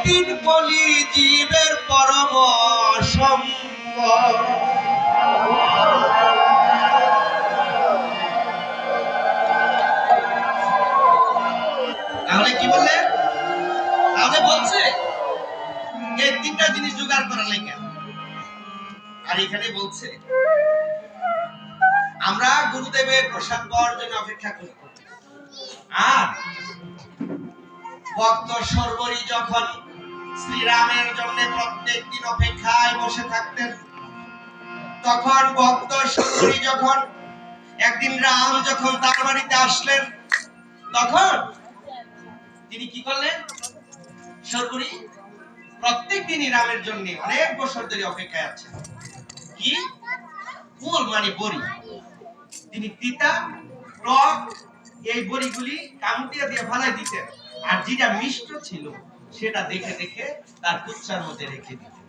একদিন বলি জীবের পরম সম্পদ। তাহলে কি বললেন? তাহলে বলছে এই তিনটা জিনিস জোগাড় করা লাগে। আর এখানে বলছে আমরা গুরুদেবের প্রসাদ পাওয়ার জন্য অপেক্ষা করি। আর ভক্ত সর্বরী যখন শ্রীরামের জন্য প্রত্যেক দিন অপেক্ষায় বসে থাকতেন, তখন ভক্ত সর্বরী যখন একদিন রাম যখন তার বাড়িতে আসলেন, তখন তিনি কি করলেন? সর্বরী প্রত্যেক দিনই রামের জন্য অনেক বছর ধরে অপেক্ষায় আছেন। কি ফুল মানে বড়ি, তিনি তিতা টক এই বড়িগুলি কামুটিয়া দিয়ে ফালাই দিতেন, আর যেটা মিষ্ট ছিল সেটা দেখে দেখে তার কুচ্ছার মধ্যে রেখে দিতেন।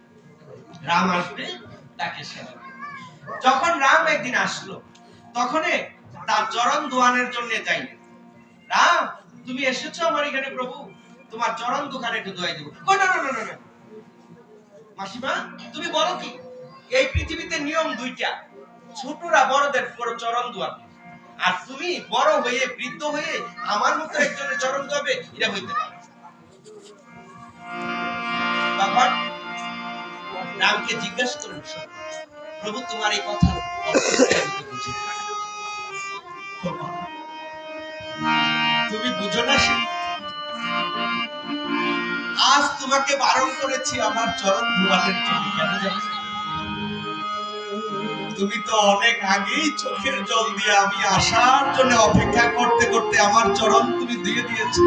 রাম আসবে তাকে সেবা। যখন রাম একদিন আসলো, তখন তার চরণ দোয়ানের জন্য যাইলেন। রাম, তুমি এসেছো আমার এখানে প্রভু, তোমার চরণ দোকানে একটু দোয়াই দেবো। না না না না, মাসিমা তুমি বলো কি? এই পৃথিবীতে নিয়ম দুইটা, ছোটরা বড়দের চরণ দোয়াবে, আর তুমি বড় হয়ে বৃদ্ধ হয়ে আমার মতো একজনের চরণ দোয়াবে, এটা হইতে পারে। তখন রামকে জিজ্ঞেস করুন, প্রভু তোমার এই কথা তুমি বুঝো না? আজ তোমাকে বারণ করেছি আমার চরণ ধোয়ানোর জন্য, কেন জানো? তুমি তো অনেক আগেই চোখের জল দিয়ে আমি আসার জন্য অপেক্ষা করতে করতে আমার চরণ তুমি দিয়ে দিয়েছো।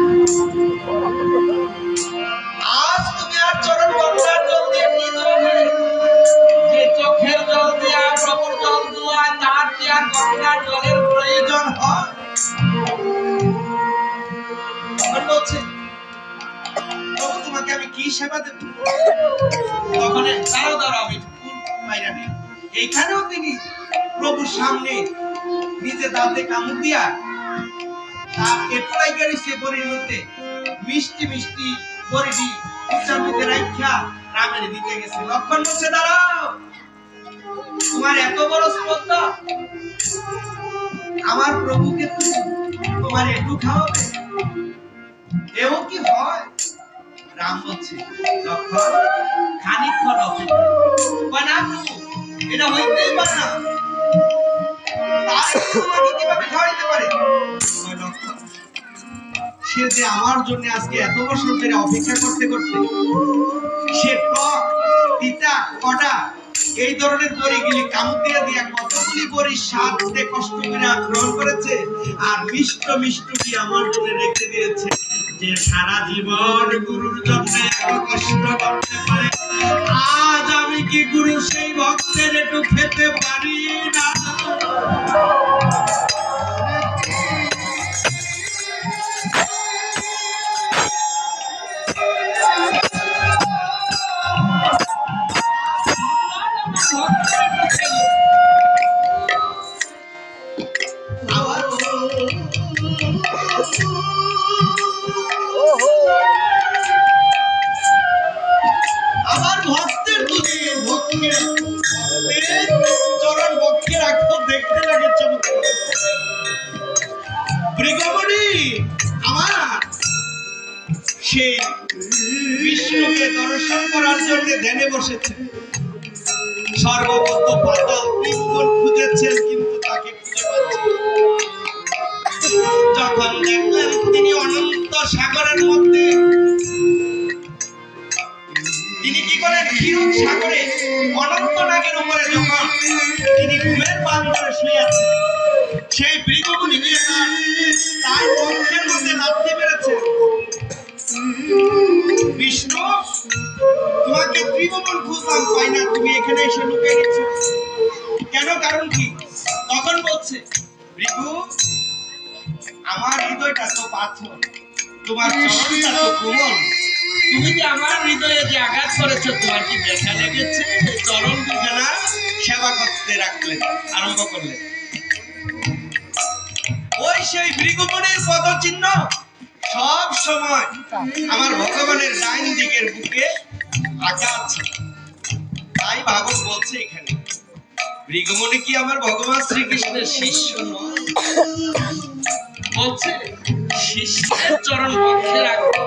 আজ তুমি আর চরণ গঙ্গার জল দিয়ে কি ধোবে? যে চোখের জল দিয়ে প্রভুর জল ধোয়ায়, তার কি আর গঙ্গার জলের প্রয়োজন হয়? তখন বলছে, প্রভু তোমাকে আমি কি সেবা দেব? তখন দাঁড়াও দাঁড়াও, আমি ফুল বাইরা নিই। এইখানেও তিনি প্রভুর সামনে নিজে দাঁতে কামড় দিয়া তার এটুলাই গেছে বড়ির মধ্যে মিষ্টি মিষ্টি বড়িটি কুচার মধ্যে রাখা রামের দিতে গেছে। লক্ষণ বলছে, দাঁড়াও, তোমার এত বড় শ্রদ্ধা, আমার প্রভুকে তোমার একটু খাওয়াবে? এও কি হয়? রাম বলছে, লক্ষণ খানিকক্ষণ অপেক্ষা কর না প্রভু, এটা হইতেই পারে না। তোমাকে কিভাবে খাওয়াইতে পারে? সে যে আমার জন্য আজকে এত বছর ধরে অপেক্ষা করতে করতে সে টক তিতা কটা এই ধরনের বড়িগুলি কামুটিয়া দিয়া কতগুলি বড়ি স্বাদ দিয়ে কষ্ট করে গ্রহণ করেছে, আর মিষ্ট মিষ্ট কি আমার জন্য রেখে দিয়েছে। যে সারা জীবন গুরুর জন্য কষ্ট করতে পারে, আজ আমি কি গুরু সেই ভক্তের একটু খেতে পারি না? আমার ভক্তের যদি চরণ ভক্তি রাখো, দেখতে লাগে চমৎকার। ভৃগুমুনি আমার সেই বিষ্ণুকে দর্শন করার জন্য ধ্যানে বসেছে, সর্বগত পাতাল ত্রিভুবন খুঁজেছেন, কিন্তু তাকে খুঁজে পাচ্ছেন। যখন দেখলেন তিনি অনন্ত সাগরের মধ্যে, তিনি কি করেন? ক্ষীর সাগরে অনন্ত নাগের উপরে যখন তিনি ঘুমের পান করে শুয়ে আছেন, সেই ভৃগুমুনি গিয়ে তার বক্ষের মধ্যে লাথি মেরেছে। বিষ্ণু, তোমাকে ত্রিভুবন খুঁজলাম, পাই না, তুমি এখানে এসে লুকিয়ে গেছো কেন? কারণ কি? তখন বলছে, ভৃগু, আমার হৃদয়টা তো পাথর, তোমার চরণটা তো কোমল, তুমি যে আমার হৃদয়ে যে আঘাত করেছো, তোমার কি ব্যথা লেগেছে? চরণ দুখানা সেবা করতে রাখলেন, আরম্ভ করলেন। ওই সেই ভৃগুমুনির পদচিহ্ন সব সময় আমার ভগবানের ডাইন দিকের বুকে আকাশ। তাই ভাগবত বলছে এখানে ঋগমণি কি আমার ভগবান শ্রীকৃষ্ণের শিষ্য নয়? বলছে শিষ্যের চরণ বক্ষে রাখতে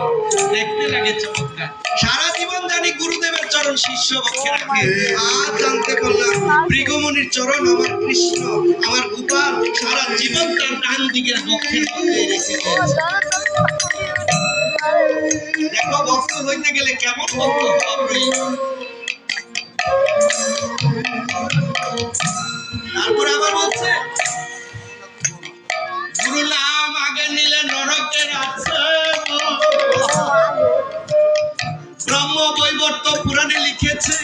দেখতে লাগে চমৎকার। সারা জীবন জানি গুরুদেবের চরণ শিষ্য বক্ষে রাখে, আজ জানতে পারলাম ঋগমণির চরণ আমার কৃষ্ণ, আমার গোপাল সারা জীবন তার ডান দিকের বক্ষের মধ্যে রেখে দিয়েছে। দেখো ভক্ত হইতে গেলে কেমন ভক্ত হওয়া প্রয়োজন। তারপরে আবার বলছে গুরু নাম আগে নিলে নরকের আছে। ব্রহ্ম বৈবর্ত পুরাণে লিখেছে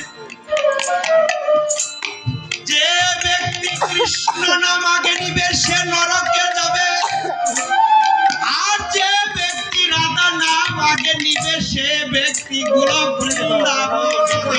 যে ব্যক্তি কৃষ্ণ নাম আগে নিবে সে নরকে যাবে, আর যে ব্যক্তি রাধা নাম আগে নিবে সে ব্যক্তি গোলক বৃন্দাবন যাবে।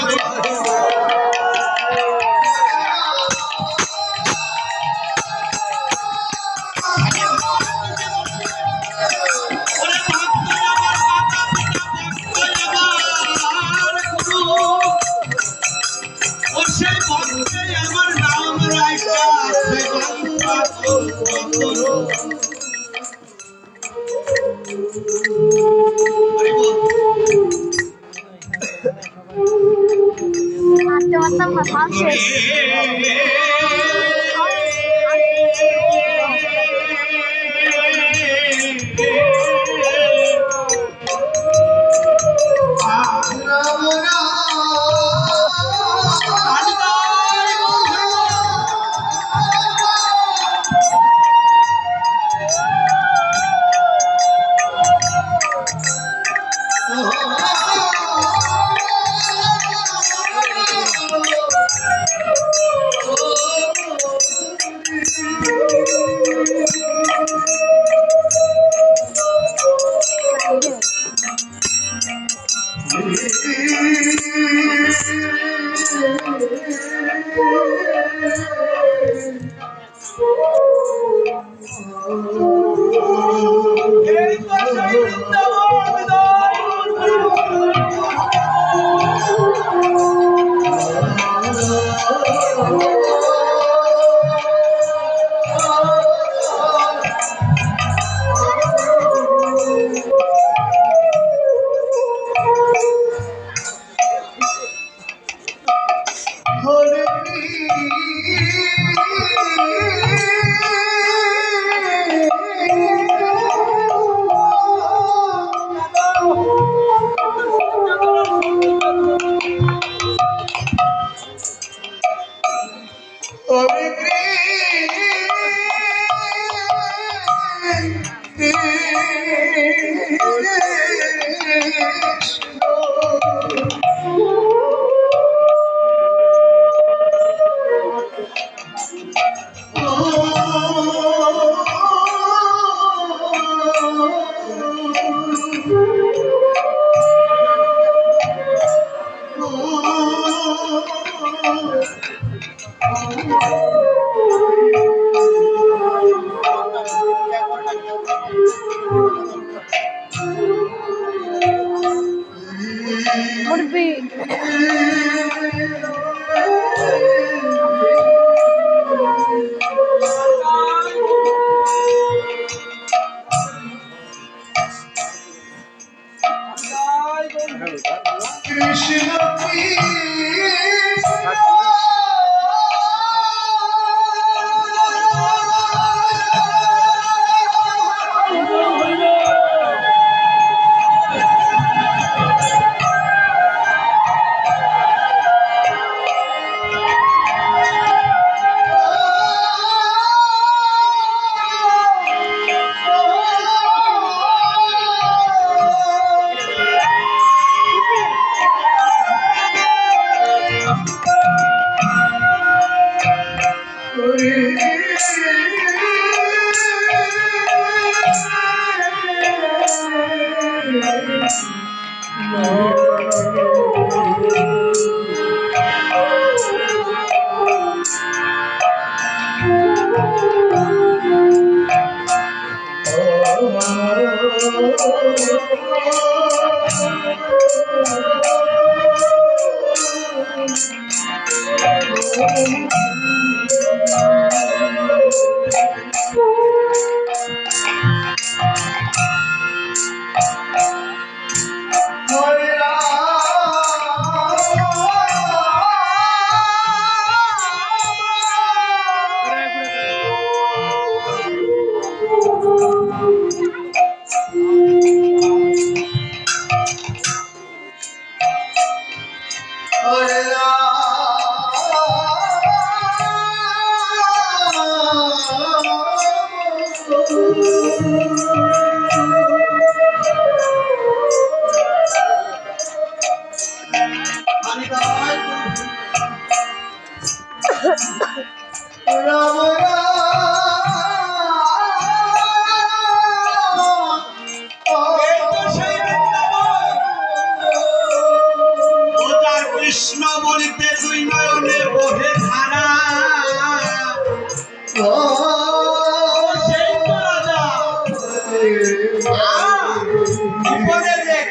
কৃষ্ণ বলিতে দুই নয়নে বহে ধারা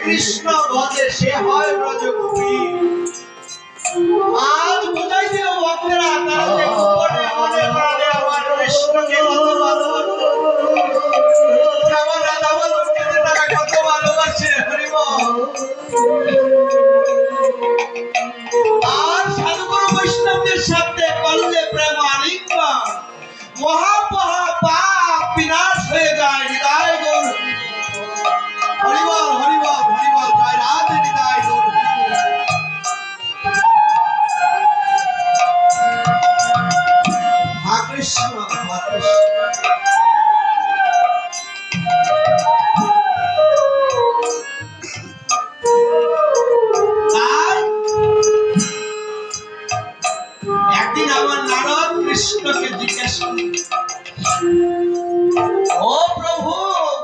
কৃষ্ণ ভজে সে হয় ব্রজগোপী। আজ বোঝাই দিও ভক্তেরা তারা যে গোপনে মনে প্রাণে আমার কৃষ্ণকে কত ভালোবাসে, আমার রাধা বল্লভকে তারা কত ভালোবাসে। হরিবল। আর সাধুগুরু বৈষ্ণবদের সাথে করলে প্রেম আলিঙ্গন মহা পাপ বিনাশ হয়ে যায়। হৃদয় গৌর হরিবল হরিবল হরিবল জয় রাধে হৃদয় গৌর। হা কৃষ্ণ হা কৃষ্ণ। একদিন আমার নারদ কৃষ্ণকে জিজ্ঞেস করলেন, ও প্রভু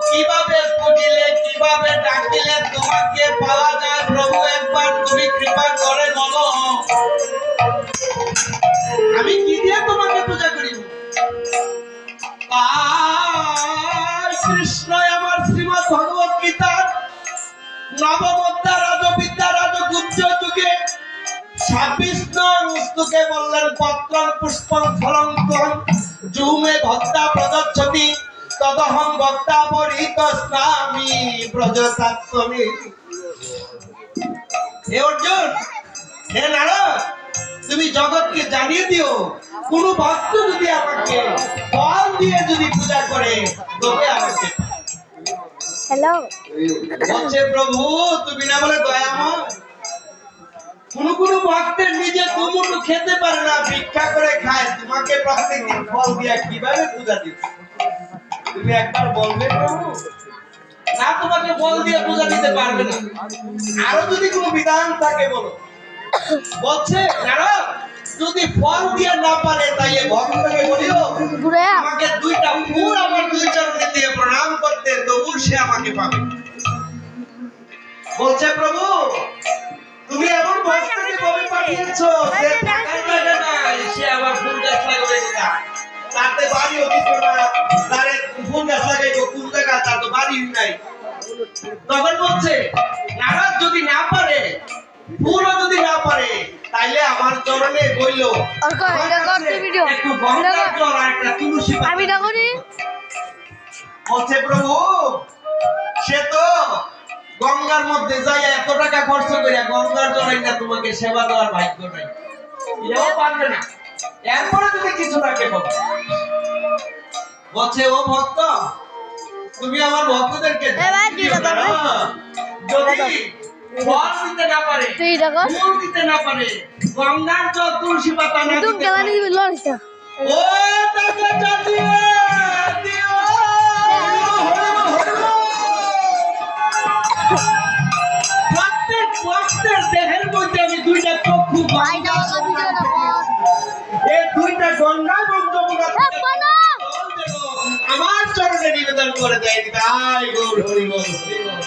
কিভাবে পুজিলে কিভাবে ডাকিলে তোমাকে পাওয়া যায় প্রভু, একবার তুমি কৃপা করে বলো, আমি কি দিয়ে তোমাকে পূজা করিব? কৃষ্ণ আমার শ্রীমৎ ভগবত গীতার নবম অধ্যায় রাজবিদ্যা রাজগুহ্য যুগে 26 নং শ্লোকে বললেন, পত্রং পুষ্পং ফলং ত্বং যুমে ভক্তা প্রদচ্ছতি তদহং ভক্তা পরিতস্নামি ব্রজতাত্মনি। হে অর্জুন, হে নারদ, তুমি জগৎকে জানিয়ে দিও কোন ভক্ত যদি আমাকে ফল দিয়ে যদি পূজা করে তবে আমাকে। হ্যালো বলছে প্রভু তুমি না বলে দয়াময়, কোন ভক্তের নিজে দুমুঠো খেতে পারে না, ভিক্ষা করে খায়, তোমাকে প্রত্যেকদিন ফল দিয়া কিভাবে পূজা দিচ্ছে? তুমি একবার বলবে প্রভু, না তোমাকে ফল দিয়ে পূজা দিতে পারবে না, আরো যদি কোনো বিধান থাকে বলো। বলছে নারদ, যদি ফল দিয়ে না পারে তাইলে ভক্তকে বলিও আমাকে 2টা ফুল আমার 2 চরণে দিয়ে প্রণাম করতে, তবু সে আমাকে পাবে। বলছে প্রভু তুমি এমন ভক্তকে কবে পাঠিয়েছো যে টাকার লাগে নাই, সে আবার ফুল গাছ লাগাবে না, তাতে বাড়িও দিত না, তারে ফুল গাছ লাগাইবো কোন জায়গা, তার তো বাড়ি নাই। তখন বলছে নারদ যদি না পারে, ফুলও যদি না পারে, তাইলে আমার চরণে বইল একটু গঙ্গার জল আর একটা তুলসী পাতা। বলছে প্রভু সে তো গঙ্গার মধ্যে যাই এত টাকা খরচ করে গঙ্গার জল না তোমাকে সেবা দেওয়ার ভাগ্য নাই, এও পারবে না, এরপরে তুমি কিছু তাকে বলো। বলছে ও ভক্ত তুমি আমার ভক্তদেরকে যদি ফল দিতে না পারে, ফুল দিতে না পারে, গঙ্গার জল তুলসী পাতা না দিতে পারে, ও টাকা চাচিয়ে দিও। প্রত্যেক ভক্তের দেহের মধ্যে আমি 2টা চক্ষু, এই 2টা গঙ্গা এবং যমুনা আমার চরণে নিবেদন করে দেয়। তাই গৌর হরি বল হরি বল।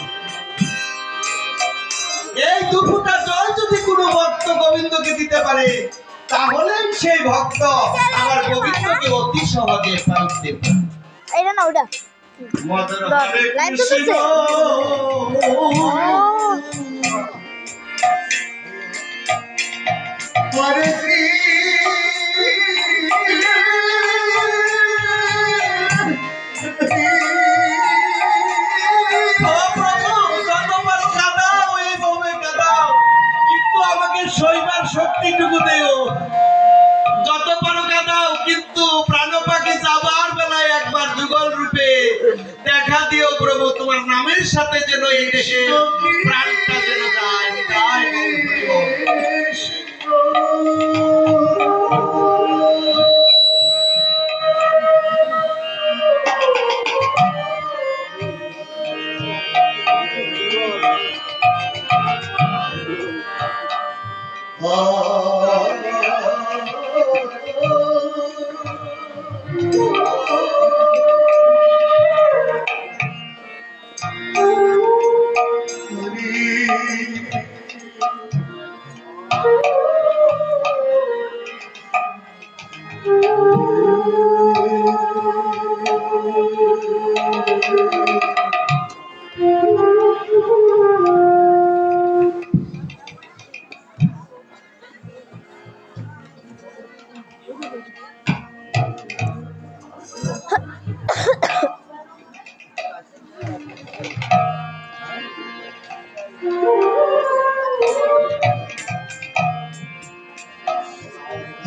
এই 2 ফোঁটা জল যদি কোনো ভক্ত গোবিন্দকে দিতে পারে, তাহলে সেই ভক্ত আমার গোবিন্দকে অতি সহজে পাইতে পারে। এটা না ওটা মদন হরে কৃষ্ণ হরে শৈবার শক্তিটুকু দেও, যত পারো কাঁদাও, কিন্তু প্রাণ পাখি যাবার বেলায় একবার যুগল রূপে দেখা দিও প্রভু, তোমার নামের সাথে যেন এই দেশে প্রাণটা যেন যায়।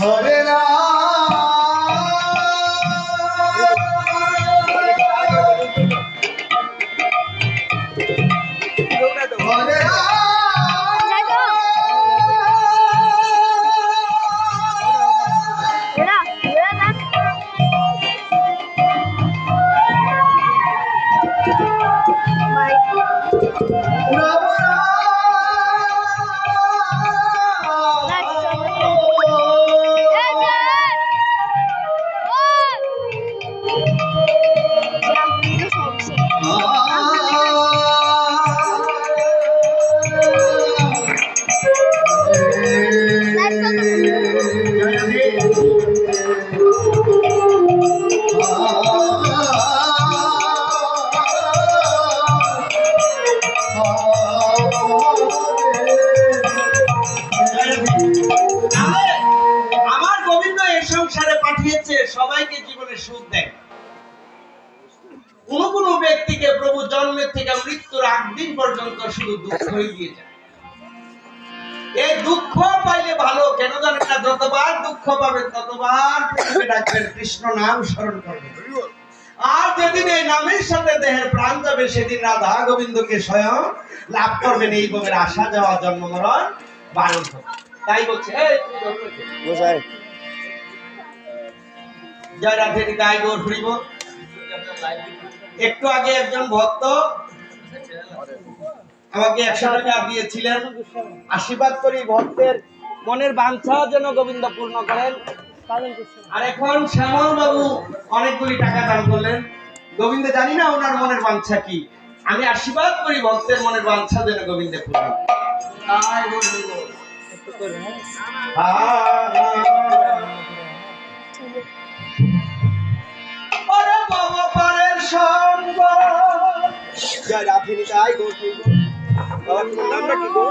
হরে Udah, udah kan? Baik. আমার গোবিন্দ এই সংসারে পাঠিয়েছে সবাইকে জীবনে সুখ দেয়। কোন কোন ব্যক্তিকে প্রভু জন্মের থেকে মৃত্যুর আগ দিন পর্যন্ত শুধু দুঃখই দিয়ে যায়। এই দুঃখ পাইলে ভালো, কেন জানেন না? যতবার দুঃখ পাবেন ততবার প্রভুকে ডাকবেন, কৃষ্ণ নাম স্মরণ করবেন। আর যেদিন এই নামের সাথে দেহের প্রাণ যাবে সেদিন রাধা গোবিন্দকে স্বয়ং লাভ করবেন। এই ভবের আসা যাওয়া জন্ম মরণ বারণ হবে। তাই বলছে জয় রাধে নিতাই গৌর হরিব। একটু আগে একজন ভক্ত আমাকে 100 টাকা দিয়েছিলেন। আশীর্বাদ করি ভক্তের মনের বাঞ্ছা যেন গোবিন্দ পূর্ণ করেন। আর এখন শ্যামল বাবু অনেকগুলি টাকা দান করলেন। গোবিন্দ জানি না ওনার মনের বাঞ্ছা কি, আমি আশীর্বাদ করি ভক্তের মনের বাঞ্ছা যেন গোবিন্দে পূর্ণ। ওরে বাবা পারের সঙ্গ জয় রাধে নিতাই গৌর হরিব। বাবা তোমার নামটা কি গো?